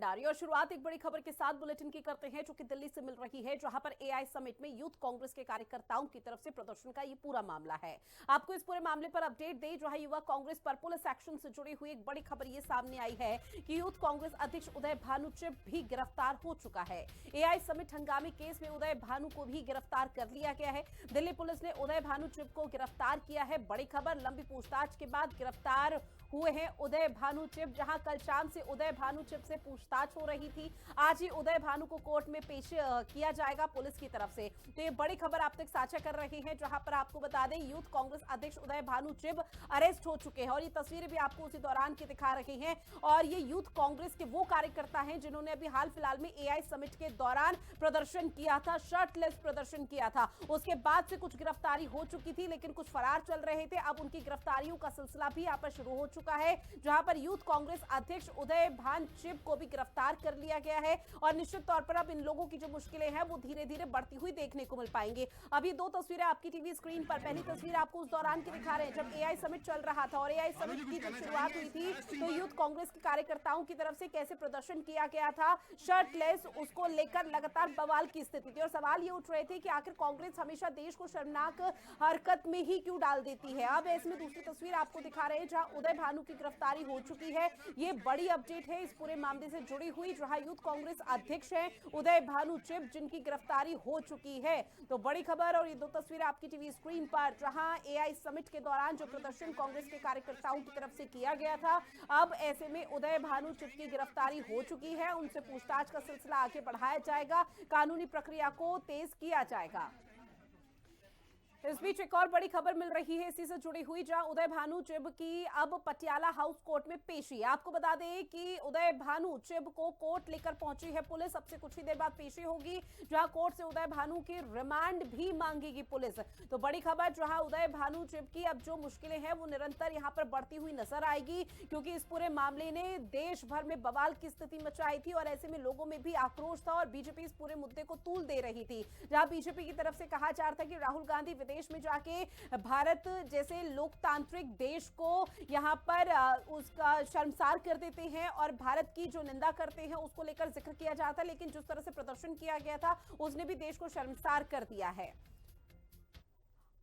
भंडारी। और शुरुआत एक बड़ी खबर के साथ बुलेटिन की करते हैं, जो कि दिल्ली से मिल रही है, जहां पर एआई समिट में यूथ कांग्रेस के कार्यकर्ताओं की तरफ से प्रदर्शन का ये पूरा मामला है। आपको इस पूरे मामले पर अपडेट दे, जहां युवा कांग्रेस पर पुलिस एक्शन से जुड़ी हुई एक बड़ी खबर ये सामने आई है कि यूथ कांग्रेस अध्यक्ष उदय भानु चिब भी गिरफ्तार हो चुका है। एआई समिट हंगामी केस में उदय भानु को भी गिरफ्तार कर लिया गया है। दिल्ली पुलिस ने उदय भानु चिब को गिरफ्तार किया है। बड़ी खबर, लंबी पूछताछ के बाद गिरफ्तार हुए हैं उदय भानु चिब। जहां कल शाम से उदय भानु चिब से पूछताछ हो रही थी, आज ही उदय भानु को कोर्ट में पेश किया जाएगा पुलिस की तरफ से। तो ये बड़ी खबर आप तक साझा कर रहे हैं, जहां पर आपको बता दें यूथ कांग्रेस अध्यक्ष उदय भानु चिब अरेस्ट हो चुके हैं। और ये तस्वीरें भी आपको उसी दौरान की दिखा रहे हैं। और ये यूथ कांग्रेस के वो कार्यकर्ता हैं जिन्होंने अभी हाल फिलहाल में एआई समिट के दौरान प्रदर्शन किया था, शर्टलेस प्रदर्शन किया था। उसके बाद से कुछ गिरफ्तारी हो चुकी थी, लेकिन कुछ फरार चल रहे थे। अब उनकी गिरफ्तारियों का सिलसिला भी यहाँ पर शुरू हो चुका है, जहां पर यूथ कांग्रेस अध्यक्ष उदय भानु चिब को भी गिरफ्तार कर लिया गया है। और निश्चित तौर पर अब इन लोगों की जो मुश्किलें हैं वो धीरे धीरे बढ़ती हुई देखने को मिल पाएंगे। अभी दो तस्वीरें आपकी टीवी स्क्रीन पर, पहली तस्वीर आपको उस दौरान की दिखा रहे हैं जब एआई समिट चल रहा था। और एआई समिट की जब शुरुआत हुई थी तो यूथ कांग्रेस के कार्यकर्ताओं की तरफ से कैसे प्रदर्शन किया गया था, शर्टलेस, उसको लेकर लगातार बवाल की स्थिति थी। और सवाल ये उठ रहे थे कि आखिर कांग्रेस हमेशा देश को शर्मनाक हरकत में ही क्यों डाल देती है। अब इसमें दूसरी तस्वीर आपको दिखा रहे हैं जहां उदय भानु की गिरफ्तारी हो चुकी है। ये बड़ी अपडेट है इस पूरे मामले से जुड़ी हुई, जहां यूथ कांग्रेस अध्यक्ष हैं उदय भानु चिब, जिनकी गिरफ्तारी हो चुकी है। तो बड़ी खबर, और ये दो तस्वीरें आपकी टीवी स्क्रीन पर, जहां एआई समिट के दौरान जो प्रदर्शन कांग्रेस के कार्यकर्ताओं की तरफ से किया गया था, अब ऐसे में उदय भानु चिब की गिरफ्तारी हो चुकी है। उनसे पूछताछ का सिलसिला आगे बढ़ाया जाएगा, कानूनी प्रक्रिया को तेज किया जाएगा। इस बीच एक और बड़ी खबर मिल रही है इसी से जुड़ी हुई, जहां उदय भानु चिब की अब पटियाला हाउस कोर्ट में पेशी। आपको बता दें कि उदय भानु चिब को कोर्ट लेकर पहुंची है पुलिस। अब से कुछ ही देर बाद पेशी होगी, जहां कोर्ट से उदय भानु की रिमांड भी मांगेगी पुलिस। तो बड़ी खबर, जहां उदय भानु चिब की अब जो मुश्किलें हैं वो निरंतर यहां पर बढ़ती हुई नजर आएगी, क्योंकि इस पूरे मामले ने देश भर में बवाल की स्थिति मचाई थी। और ऐसे में लोगों में भी आक्रोश था और बीजेपी इस पूरे मुद्दे को तूल दे रही थी। जहां बीजेपी की तरफ से कहा जा रहा था कि राहुल गांधी देश में जाके भारत जैसे लोकतांत्रिक देश को यहां पर उसका शर्मसार कर देते हैं और भारत की जो निंदा करते हैं उसको लेकर जिक्र किया जाता है। लेकिन जिस तरह से प्रदर्शन किया गया था उसने भी देश को शर्मसार कर दिया है।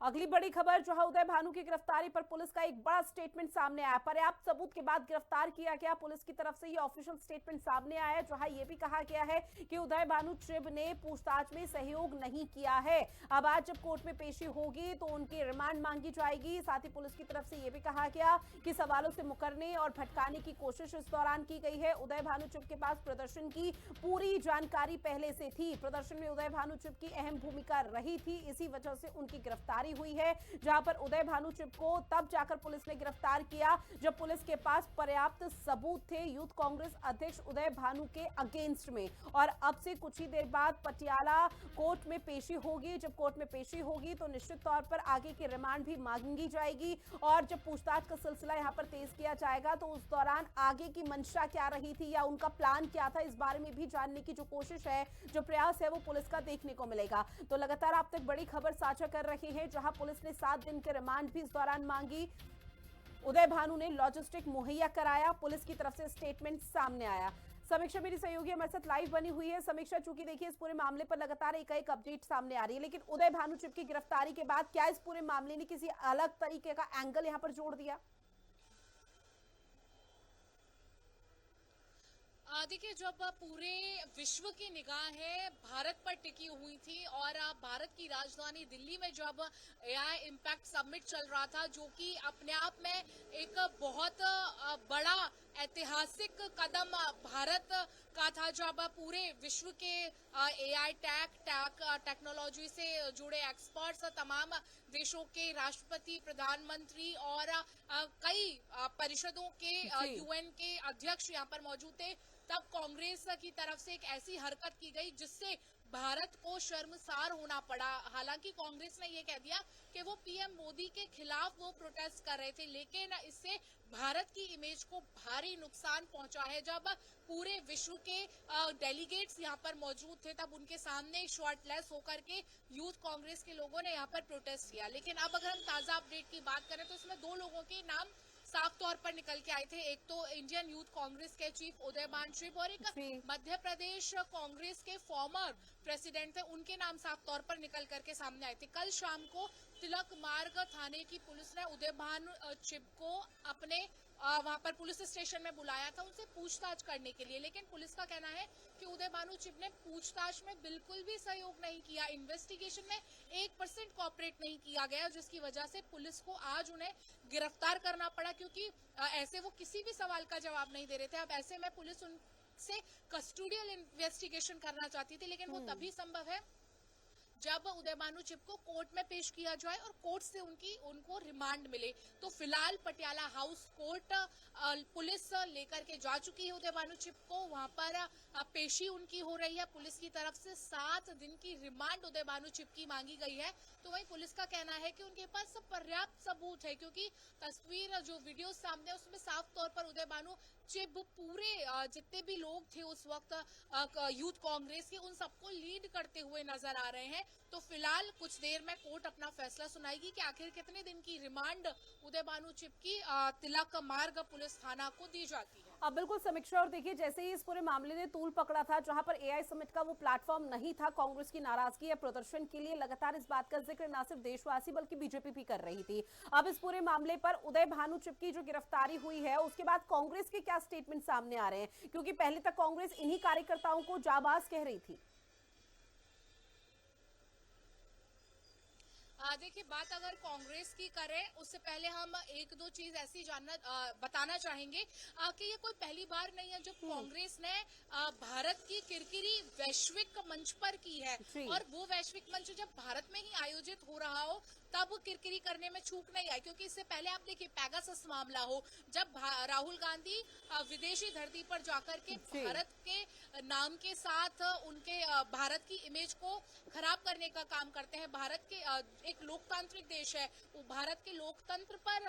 अगली बड़ी खबर, जो है उदय भानु की गिरफ्तारी पर पुलिस का एक बड़ा स्टेटमेंट सामने आया। पर्याप्त सबूत के बाद गिरफ्तार किया गया, पुलिस की तरफ से ये ऑफिशियल स्टेटमेंट सामने आया, जहां ये भी कहा गया है कि उदय भानु चिब ने पूछताछ में सहयोग नहीं किया है। अब आज जब कोर्ट में पेशी होगी तो उनकी रिमांड मांगी जाएगी। साथ ही पुलिस की तरफ से यह भी कहा गया कि सवालों से मुकरने और भटकाने की कोशिश इस दौरान की गई है। उदय भानु चिब के पास प्रदर्शन की पूरी जानकारी पहले से थी। प्रदर्शन में उदय भानु चिब की अहम भूमिका रही थी, इसी वजह से उनकी गिरफ्तारी हुई है। जहां पर उदय भानु चिब को तब जाकर पुलिस ने गिरफ्तार किया जब पुलिस के पास पर्याप्त सबूत थे यूथ कांग्रेस अध्यक्ष उदय भानु के अगेंस्ट में। और अब से कुछ ही देर बाद पटियाला कोर्ट में पेशी होगी। जब कोर्ट में पेशी होगी तो निश्चित तौर पर आगे की रिमांड भी मांगी जाएगी। और जब पूछताछ का सिलसिला यहां पर तेज किया जाएगा तो उस दौरान आगे की मंशा क्या रही थी या उनका प्लान क्या था, इस बारे में भी जानने की जो कोशिश है, जो प्रयास है, वो पुलिस का देखने को मिलेगा। तो लगातार आप तक बड़ी खबर साझा कर रहे हैं, जहां पुलिस ने 7 दिन के रिमांड भी इस दौरान मांगी। उदय भानु ने लॉजिस्टिक मुहैया कराया, पुलिस की तरफ से स्टेटमेंट सामने आया। समीक्षा मेरी सहयोगी हमारे साथ लाइव बनी हुई है। समीक्षा, चूंकि देखिए इस पूरे मामले पर लगातार एक अपडेट सामने आ रही है, लेकिन उदय भानु चिब की गिरफ्तारी के बाद क्या इस पूरे मामले ने किसी अलग तरीके का एंगल यहां पर जोड़ दिया? देखिए, जब पूरे विश्व की निगाहें भारत पर टिकी हुई थी और भारत की राजधानी दिल्ली में जब एआई इम्पैक्ट समिट चल रहा था, जो कि अपने आप में एक बहुत बड़ा ऐतिहासिक कदम भारत का था, जब पूरे विश्व के एआई टेक्नोलॉजी से जुड़े एक्सपर्ट्स, तमाम देशों के राष्ट्रपति, प्रधानमंत्री और कई परिषदों के यूएन के अध्यक्ष यहाँ पर मौजूद थे, तब कांग्रेस की तरफ से एक ऐसी हरकत की गई जिससे भारत को शर्मसार होना पड़ा। हालांकि कांग्रेस ने यह कह दिया कि वो पीएम मोदी के खिलाफ वो प्रोटेस्ट कर रहे थे, लेकिन इससे भारत की इमेज को भारी नुकसान पहुंचा है। जब पूरे विश्व के डेलीगेट्स यहाँ पर मौजूद थे, तब उनके सामने शर्टलेस होकर के यूथ कांग्रेस के लोगों ने यहाँ पर प्रोटेस्ट किया। लेकिन अब अगर हम ताजा अपडेट की बात करें तो इसमें 2 लोगों के नाम साफ तौर पर निकल के आए थे। एक तो इंडियन यूथ कांग्रेस के चीफ उदयभान चिब और एक जी। मध्य प्रदेश कांग्रेस के फॉर्मर प्रेसिडेंट थे, उनके नाम साफ तौर पर निकल करके सामने आए थे। कल शाम को तिलक मार्ग थाने की पुलिस ने उदयभान चिब को अपने वहां पर पुलिस स्टेशन में बुलाया था उनसे पूछताछ करने के लिए, लेकिन पुलिस का कहना है कि उदयभानु चिब ने पूछताछ में बिल्कुल भी सहयोग नहीं किया, इन्वेस्टिगेशन में 1% कोऑपरेट नहीं किया गया, जिसकी वजह से पुलिस को आज उन्हें गिरफ्तार करना पड़ा, क्योंकि ऐसे वो किसी भी सवाल का जवाब नहीं दे रहे थे। अब ऐसे में पुलिस उनसे कस्टोडियल इन्वेस्टिगेशन करना चाहती थी, लेकिन वो तभी संभव है जब उदयभानु चिब को कोर्ट में पेश किया जाए और कोर्ट से उनको रिमांड मिले। तो फिलहाल पटियाला हाउस कोर्ट पुलिस लेकर के जा चुकी है उदयभानु चिब को, वहां पर पेशी उनकी हो रही है। पुलिस की तरफ से 7 दिन की रिमांड उदयभानु चिब की मांगी गई है। तो वहीं पुलिस का कहना है कि उनके पास पर्याप्त सबूत है, क्योंकि तस्वीर जो वीडियो सामने है उसमें साफ तौर पर उदयभानु चिब पूरे जितने भी लोग थे उस वक्त यूथ कांग्रेस के, उन सबको लीड करते हुए नजर आ रहे हैं। तो फिलहाल कुछ देर में कोर्ट अपना फैसला सुनाएगी कि आखिर कितने दिन की रिमांड उदयभानु चिब की तिलक मार्ग पुलिस थाना को दी जाती है। अब बिल्कुल समीक्षा, और देखिए जैसे ही इस पूरे मामले ने तूल पकड़ा था, जहां पर एआई समिट का वो प्लेटफॉर्म नहीं था कांग्रेस की नाराजगी या प्रदर्शन के लिए, लगातार इस बात का जिक्र न सिर्फ देशवासी बल्कि बीजेपी भी कर रही थी। अब इस पूरे मामले पर उदयभानु चिब की जो गिरफ्तारी हुई है उसके बाद कांग्रेस के क्या स्टेटमेंट सामने आ रहे हैं, क्योंकि पहले तक कांग्रेस इन्हीं कार्यकर्ताओं को जाबाज कह रही थी। देखिए, बात अगर कांग्रेस की करें उससे पहले हम एक दो चीज ऐसी बताना चाहेंगे कि ये कोई पहली बार नहीं है जब कांग्रेस ने भारत की किरकिरी वैश्विक मंच पर की है, और वो वैश्विक मंच जब भारत में ही आयोजित हो रहा हो तब किरकिरी करने में चूक नहीं आई। क्योंकि इससे पहले आप देखिए पैगासस मामला हो, जब राहुल गांधी विदेशी धरती पर जाकर के भारत के नाम के साथ उनके भारत की इमेज को खराब करने का काम करते हैं। भारत के एक लोकतांत्रिक देश है, वो भारत के लोकतंत्र पर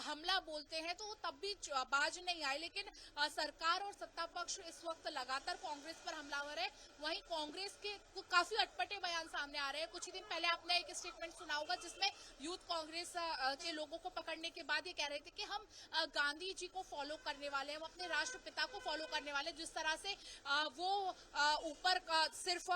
हमला बोलते हैं, तो वो तब भी बाज नहीं आए। लेकिन सरकार और सत्ता पक्ष इस वक्त लगातार कांग्रेस पर हमलावर है। वहीं कांग्रेस के काफी अटपटे बयान सामने आ रहे हैं। कुछ ही दिन पहले आपने एक स्टेटमेंट सुना होगा जिसमें यूथ कांग्रेस के लोगों को पकड़ने के बाद ये कह रहे थे कि हम गांधी जी को फॉलो करने वाले हैं, हम अपने राष्ट्रपिता को फॉलो करने वाले। जिस तरह से वो ऊपर सिर्फ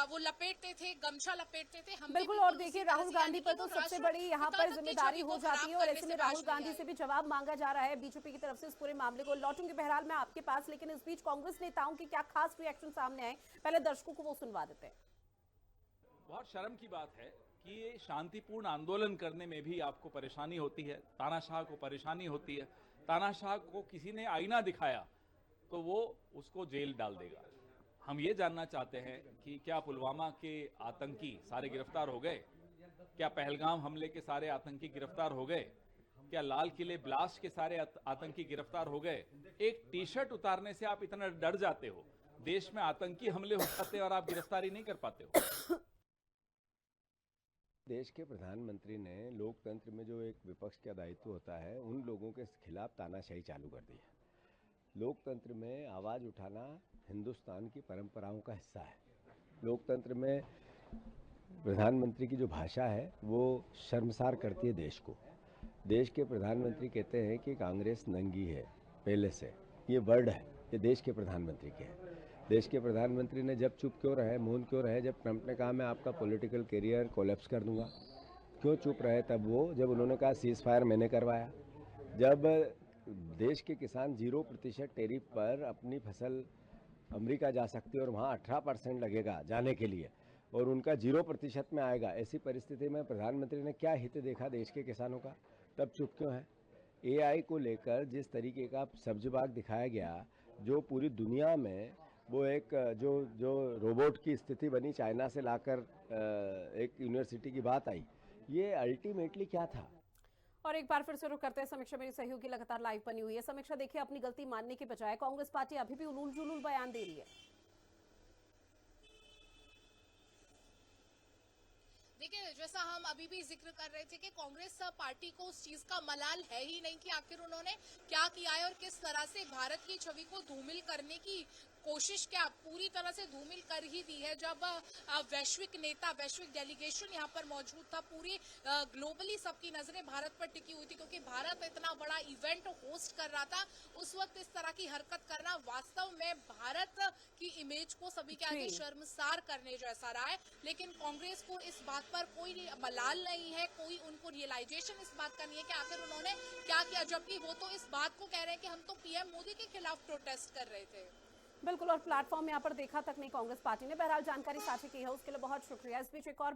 वो लपेटते थे, गमछा लपेटते थे, हम बिल्कुल। और देखिए राहुल गांधी पर तो सबसे बड़ी यहाँ पर जिम्मेदारी हो जाती है, और ऐसे में राहुल गांधी से भी जवाब मांगा जा रहा है बीजेपी की तरफ से इस पूरे मामले को। लौटूंगी बहरहाल मैं आपके पास, लेकिन इस बीच कांग्रेस नेताओं के क्या खास रिएक्शन सामने आए, पहले दर्शकों को वो सुनवा देते हैं। बहुत शर्म की बात है कि ये शांतिपूर्ण आंदोलन करने में भी आपको परेशानी होती है, तानाशाह को परेशानी होती है। तानाशाह को किसी ने आईना दिखाया तो वो उसको जेल डाल देगा। हम ये जानना चाहते हैं कि क्या पुलवामा के आतंकी सारे गिरफ्तार हो गए? क्या पहलगाम हमले के सारे आतंकी गिरफ्तार हो गए? क्या लाल किले ब्लास्ट के सारे आतंकी गिरफ्तार हो गए? एक टी शर्ट उतारने से आप इतना डर जाते हो? देश में आतंकी हमले हो जाते और आप गिरफ्तारी नहीं कर पाते हो? देश के प्रधानमंत्री ने लोकतंत्र में जो एक विपक्ष का दायित्व होता है, उन लोगों के खिलाफ तानाशाही चालू कर दी है। लोकतंत्र में आवाज़ उठाना हिंदुस्तान की परंपराओं का हिस्सा है। लोकतंत्र में प्रधानमंत्री की जो भाषा है वो शर्मसार करती है देश को। देश के प्रधानमंत्री कहते हैं कि कांग्रेस नंगी है पहले से, ये वर्ड है, ये देश के प्रधानमंत्री के हैं। देश के प्रधानमंत्री ने जब चुप क्यों रहे, मौन क्यों रहे? जब ट्रंप ने कहा मैं आपका पॉलिटिकल करियर कोलैप्स कर दूंगा, क्यों चुप रहे तब वो? जब उन्होंने कहा सीज फायर मैंने करवाया। जब देश के किसान 0% टैरिफ पर अपनी फसल अमेरिका जा सकती है और वहाँ 18% लगेगा जाने के लिए, और उनका 0% में आएगा, ऐसी परिस्थिति में प्रधानमंत्री ने क्या हित देखा देश के किसानों का? तब चुप क्यों है? एआई को लेकर जिस तरीके का सब्जबाग दिखाया गया, जो पूरी दुनिया में वो एक जो रोबोट की स्थिति बनी, चाइना से लाकर एक यूनिवर्सिटी की बात आई, ये अल्टीमेटली क्या था? और एक बार फिर से रुक करते हैं, समीक्षा मेरी सहयोगी लगातार लाइव बनी हुई है। समीक्षा देखिए, अपनी गलती मानने के बजाय कांग्रेस पार्टी अभी भी उलूल जुलूल बयान दे रही है। देखिए, जैसा हम अभी भी जिक्र कर रहे थे कि कांग्रेस पार्टी को उस चीज का मलाल है ही नहीं कि आखिर उन्होंने क्या किया है और किस तरह से भारत की छवि को धूमिल करने की कोशिश क्या पूरी तरह से धूमिल कर ही दी है। जब वैश्विक नेता, वैश्विक डेलीगेशन यहाँ पर मौजूद था, पूरी ग्लोबली सबकी नजरें भारत पर टिकी हुई थी क्योंकि भारत इतना बड़ा इवेंट होस्ट कर रहा था। उस वक्त इस तरह की हरकत करना वास्तव में भारत की इमेज को सभी के आगे जी। शर्मसार करने जैसा रहा है। लेकिन कांग्रेस को इस बात पर कोई मलाल नहीं है, कोई उनको रियलाइजेशन इस बात का नहीं है कि आखिर उन्होंने क्या किया, जबकि वो तो इस बात को कह रहे हैं कि हम तो पीएम मोदी के खिलाफ प्रोटेस्ट कर रहे थे। बिल्कुल, और प्लेटफॉर्म यहाँ पर देखा तक नहीं कांग्रेस पार्टी ने। बहरहाल जानकारी साझा की है उसके लिए बहुत शुक्रिया। इस बीच एक और